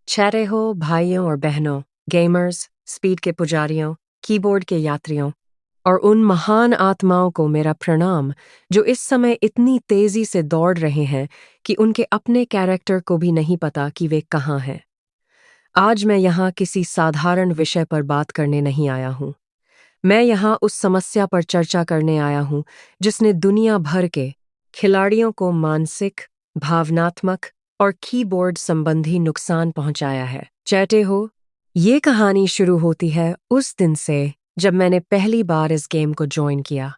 छह हो भाइयों और बहनों, गेमर्स, स्पीड के पुजारियों, कीबोर्ड के यात्रियों और उन महान आत्माओं को मेरा प्रणाम जो इस समय इतनी तेजी से दौड़ रहे हैं कि उनके अपने कैरेक्टर को भी नहीं पता कि वे कहाँ हैं। आज मैं यहाँ किसी साधारण विषय पर बात करने नहीं आया हूँ। मैं यहाँ उस समस्या पर चर्चा करने आया हूँ जिसने दुनिया भर के खिलाड़ियों को मानसिक, भावनात्मक और कीबोर्ड संबंधी नुकसान पहुंचाया है। चाहते हो, ये कहानी शुरू होती है उस दिन से जब मैंने पहली बार इस गेम को ज्वाइन किया।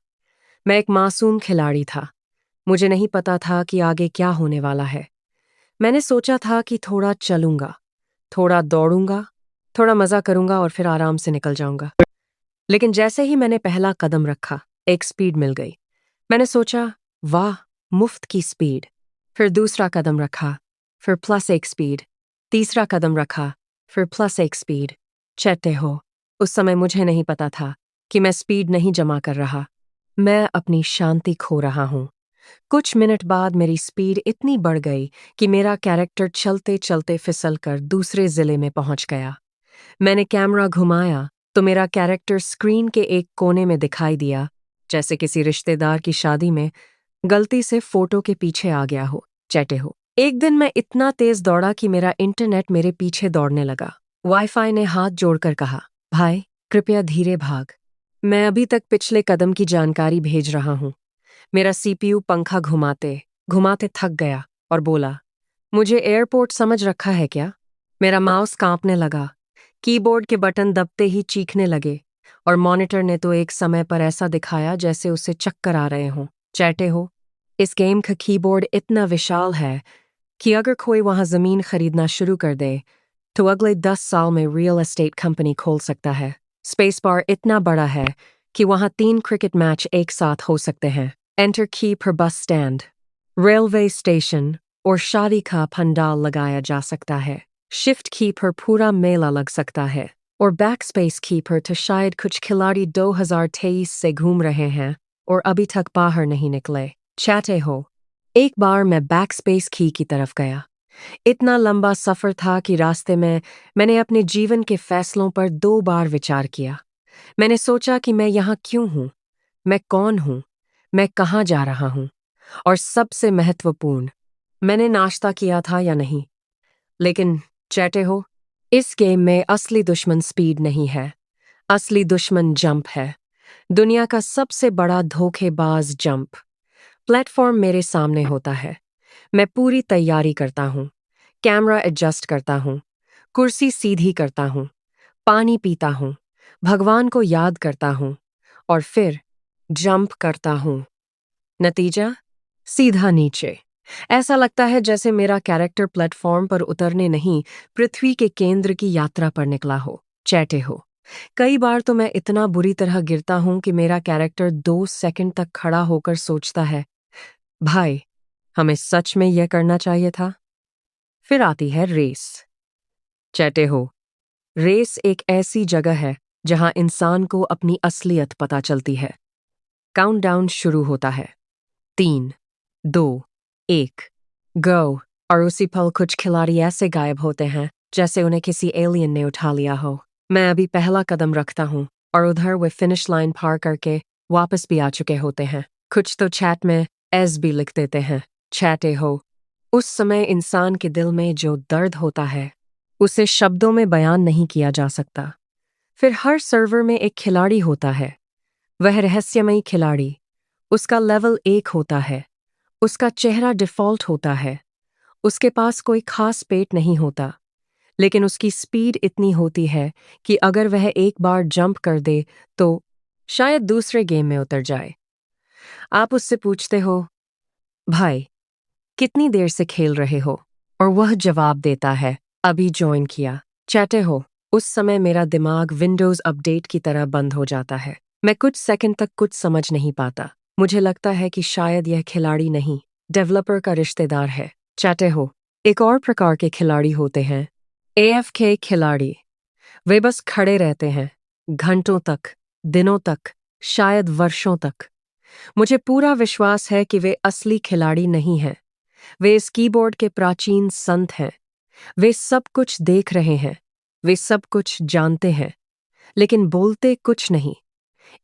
मैं एक मासूम खिलाड़ी था। मुझे नहीं पता था कि आगे क्या होने वाला है। मैंने सोचा था कि थोड़ा चलूंगा, थोड़ा दौड़ूंगा, थोड़ा मजा करूंगा और फिर आराम से निकल जाऊंगा। लेकिन जैसे ही मैंने पहला कदम रखा, एक स्पीड मिल गई। मैंने सोचा, वाह, मुफ्त की स्पीड। फिर दूसरा कदम रखा, फिर +1 स्पीड। तीसरा कदम रखा, फिर +1 स्पीड। चैते हो, उस समय मुझे नहीं पता था कि मैं स्पीड नहीं जमा कर रहा, मैं अपनी शांति खो रहा हूँ। कुछ मिनट बाद मेरी स्पीड इतनी बढ़ गई कि मेरा कैरेक्टर चलते चलते फिसल कर दूसरे जिले में पहुंच गया। मैंने कैमरा घुमाया तो मेरा कैरेक्टर स्क्रीन के एक कोने में दिखाई दिया, जैसे किसी रिश्तेदार की शादी में गलती से फोटो के पीछे आ गया हो। चैटे हो, एक दिन मैं इतना तेज दौड़ा कि मेरा इंटरनेट मेरे पीछे दौड़ने लगा। वाईफाई ने हाथ जोड़कर कहा, भाई कृपया धीरे भाग, मैं अभी तक पिछले कदम की जानकारी भेज रहा हूँ। मेरा सीपीयू पंखा घुमाते घुमाते थक गया और बोला, मुझे एयरपोर्ट समझ रखा है क्या? मेरा माउस कांपने लगा, कीबोर्ड के बटन दबते ही चीखने लगे और मॉनिटर ने तो एक समय पर ऐसा दिखाया जैसे उसे चक्कर आ रहे हों। चैटे हो, इस गेम का कीबोर्ड इतना विशाल है कि अगर कोई वहां जमीन खरीदना शुरू कर दे तो अगले 10 साल में रियल एस्टेट कंपनी खोल सकता है। स्पेस बार इतना बड़ा है कि वहां 3 क्रिकेट मैच एक साथ हो सकते हैं। एंटर की पर बस स्टैंड, रेलवे स्टेशन और शादी का पंडाल लगाया जा सकता है। शिफ्ट की पर पूरा मेला लग सकता है और बैक स्पेस की पर तो शायद कुछ खिलाड़ी 2023 से घूम रहे हैं और अभी तक बाहर नहीं निकले। चाहते हो, एक बार मैं बैक स्पेस की तरफ गया। इतना लंबा सफर था कि रास्ते में मैंने अपने जीवन के फैसलों पर 2 बार विचार किया। मैंने सोचा कि मैं यहाँ क्यों हूँ, मैं कौन हूँ, मैं कहाँ जा रहा हूँ और सबसे महत्वपूर्ण, मैंने नाश्ता किया था या नहीं। लेकिन चैटे हो, इस गेम में असली दुश्मन स्पीड नहीं है, असली दुश्मन जंप है। दुनिया का सबसे बड़ा धोखेबाज जंप। प्लेटफॉर्म मेरे सामने होता है, मैं पूरी तैयारी करता हूँ, कैमरा एडजस्ट करता हूँ, कुर्सी सीधी करता हूँ, पानी पीता हूँ, भगवान को याद करता हूँ और फिर जंप करता हूँ। नतीजा, सीधा नीचे। ऐसा लगता है जैसे मेरा कैरेक्टर प्लेटफॉर्म पर उतरने नहीं, पृथ्वी के केंद्र की यात्रा पर निकला हो। चैटे हो, कई बार तो मैं इतना बुरी तरह गिरता हूं कि मेरा कैरेक्टर 2 सेकंड तक खड़ा होकर सोचता है, भाई हमें सच में यह करना चाहिए था। फिर आती है रेस। चैटे हो, रेस एक ऐसी जगह है जहां इंसान को अपनी असलियत पता चलती है। काउंटडाउन शुरू होता है, 3, 2, 1, गो। और उसी पल कुछ खिलाड़ी ऐसे गायब होते हैं जैसे उन्हें किसी एलियन ने उठा लिया हो। मैं अभी पहला कदम रखता हूँ और उधर वे फिनिश लाइन पार करके वापस भी आ चुके होते हैं। कुछ तो चैट में एस भी लिख देते हैं। चैटे हो, उस समय इंसान के दिल में जो दर्द होता है उसे शब्दों में बयान नहीं किया जा सकता। फिर हर सर्वर में एक खिलाड़ी होता है, वह रहस्यमयी खिलाड़ी। उसका लेवल 1 होता है, उसका चेहरा डिफ़ॉल्ट होता है, उसके पास कोई खास पेट नहीं होता, लेकिन उसकी स्पीड इतनी होती है कि अगर वह एक बार जंप कर दे तो शायद दूसरे गेम में उतर जाए। आप उससे पूछते हो, भाई कितनी देर से खेल रहे हो? और वह जवाब देता है, अभी ज्वाइन किया। चाहते हो, उस समय मेरा दिमाग विंडोज़ अपडेट की तरह बंद हो जाता है। मैं कुछ सेकंड तक कुछ समझ नहीं पाता। मुझे लगता है कि शायद यह खिलाड़ी नहीं, डेवलपर का रिश्तेदार है। चाहते हो, एक और प्रकार के खिलाड़ी होते हैं, AFK खिलाड़ी। वे बस खड़े रहते हैं, घंटों तक, दिनों तक, शायद वर्षों तक। मुझे पूरा विश्वास है कि वे असली खिलाड़ी नहीं हैं। वे इस कीबोर्ड के प्राचीन संत हैं, वे सब कुछ देख रहे हैं, वे सब कुछ जानते हैं, लेकिन बोलते कुछ नहीं।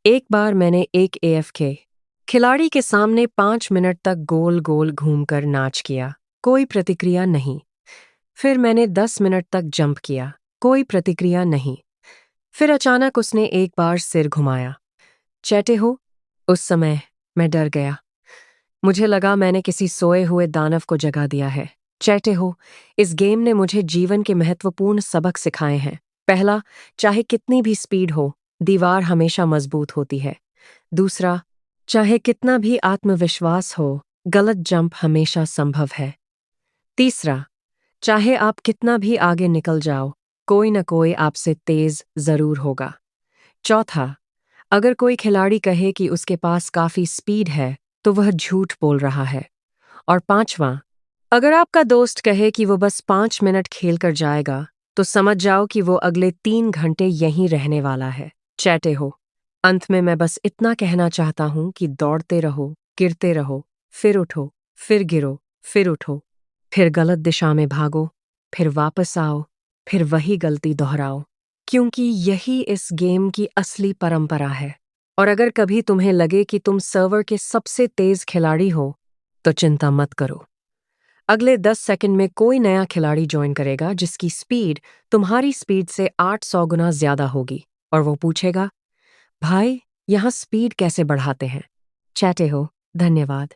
एक बार मैंने एक एएफके खिलाड़ी के सामने 5 मिनट तक गोल गोल घूमकर नाच किया, कोई प्रतिक्रिया नहीं। फिर मैंने 10 मिनट तक जंप किया, कोई प्रतिक्रिया नहीं। फिर अचानक उसने एक बार सिर घुमाया। चैटे हो? उस समय मैं डर गया। मुझे लगा मैंने किसी सोए हुए दानव को जगा दिया है। चैटे हो, इस गेम ने मुझे जीवन के महत्वपूर्ण सबक सिखाए हैं। पहला, चाहे कितनी भी स्पीड हो, दीवार हमेशा मजबूत होती है। दूसरा, चाहे कितना भी आत्मविश्वास हो, गलत जंप हमेशा संभव है। तीसरा, चाहे आप कितना भी आगे निकल जाओ, कोई न कोई आपसे तेज जरूर होगा। चौथा, अगर कोई खिलाड़ी कहे कि उसके पास काफी स्पीड है, तो वह झूठ बोल रहा है। और पांचवां, अगर आपका दोस्त कहे कि वो बस 5 मिनट खेल कर जाएगा, तो समझ जाओ कि वो अगले 3 घंटे यहीं रहने वाला है। चैटे हो, अंत में मैं बस इतना कहना चाहता हूं कि दौड़ते रहो, गिरते रहो, फिर उठो, फिर गिरो, फिर उठो, फिर गलत दिशा में भागो, फिर वापस आओ, फिर वही गलती दोहराओ, क्योंकि यही इस गेम की असली परंपरा है। और अगर कभी तुम्हें लगे कि तुम सर्वर के सबसे तेज खिलाड़ी हो, तो चिंता मत करो। अगले 10 सेकंड में कोई नया खिलाड़ी ज्वाइन करेगा जिसकी स्पीड तुम्हारी स्पीड से 800 गुना ज्यादा होगी, और वो पूछेगा, भाई, यहाँ स्पीड कैसे बढ़ाते हैं? चैटे हो, धन्यवाद।